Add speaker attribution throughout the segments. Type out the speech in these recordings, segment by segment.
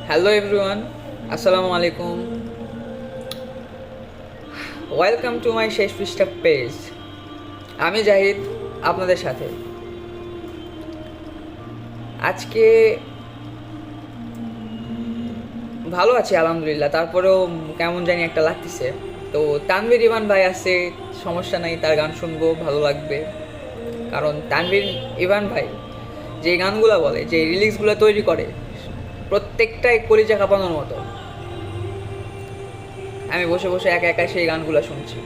Speaker 1: Hello everyone, আসসালামু আলাইকুম। Welcome to my শেষ পৃষ্ঠা পেজ। আমি জাহিদ আপনাদের সাথে। আজকে ভালো আছি আলহামদুলিল্লাহ, তারপরেও কেমন জানি একটা লাগতেছে। তো তানভীর ইভান ভাই আছে, সমস্যা নাই, তার গান শুনবো, ভালো লাগবে। কারণ তানভীর ইভান ভাই যে গানগুলো বলে, যে রিলিক্সগুলো তৈরি করে, প্রত্যেকটাই কলিজা কাঁপানোর মতো। আমি বসে বসে একা একা সেই গানগুলো শুনছি,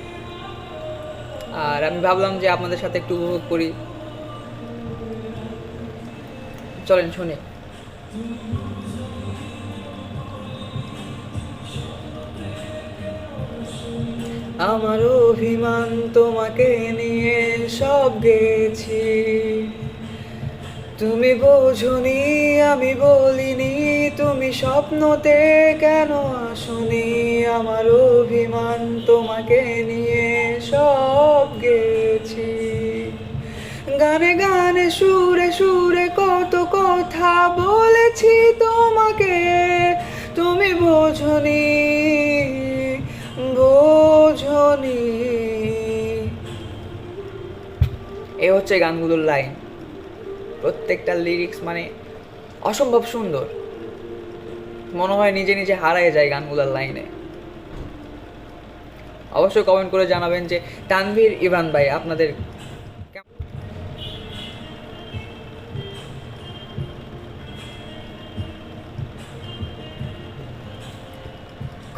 Speaker 1: আর আমি ভাবলাম যে আপনাদের সাথে একটু উপভোগ করি। চলেন শুনি। আমার অভিমান তোমাকে নিয়ে সব গেছি, তুমি বোঝনি আমি বলিনি, তুমি স্বপ্নতে কেন আসনি। আমার অভিমান তোমাকে নিয়ে সব গেছি, গানে গানে সুরে সুরে কত কথা বলেছি তোমাকে, তুমি বোঝনি বোঝনি। এ হচ্ছে গানগুলোর লাইন, প্রত্যেকটা লিরিক্স মানে অসম্ভব সুন্দর। মনে হয় নিজে নিজে হারায় যায় গানগুলোর লাইনে। অবশ্যই কমেন্ট করে জানাবেন যে তানভীর ইভান ভাই আপনাদের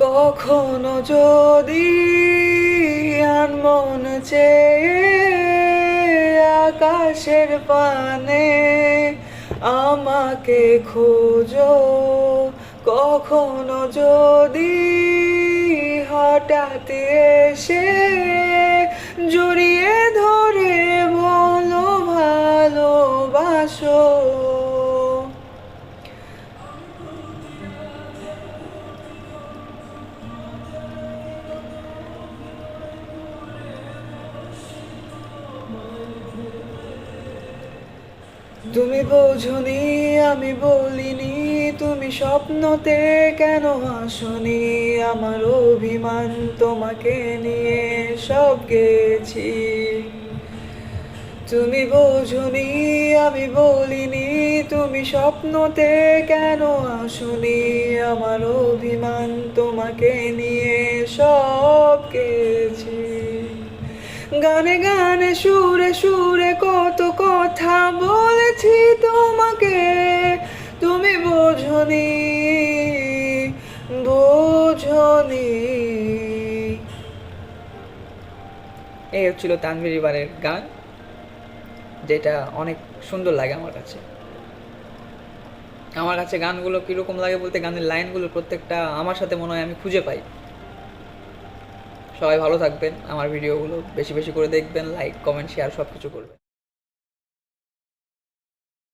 Speaker 1: কখনো যদি মন চেয়ে আকাশের পানে আমাকে খোঁজো, কখনো যদি হঠাৎ এসে জড়িয়ে ধরে বলো ভালোবাসো। তুমি বোঝনি আমি বলিনি, তুমি স্বপ্নতে কেন আসনি। আমার অভিমান তোমাকে নিয়ে সব গেছি, তুমি বোঝনি আমি বলিনি, তুমি স্বপ্নতে কেন আসনি। আমার অভিমান তোমাকে নিয়ে সব গেছি, গানে গানে সুরে সুরে কত কথা বলেছি তোমাকে, তুমি বোঝনি বোঝনি। এই হচ্ছিল তানভীর ইভানের গান, যেটা অনেক সুন্দর লাগে আমার কাছে। আমার কাছে গানগুলো কীরকম লাগে বলতে, গানের লাইনগুলো প্রত্যেকটা আমার সাথে মনে হয় আমি খুঁজে পাই। সবাই ভালো থাকবেন, আমার ভিডিওগুলো বেশি বেশি করে দেখবেন, লাইক কমেন্ট শেয়ার সব কিছু করবেন।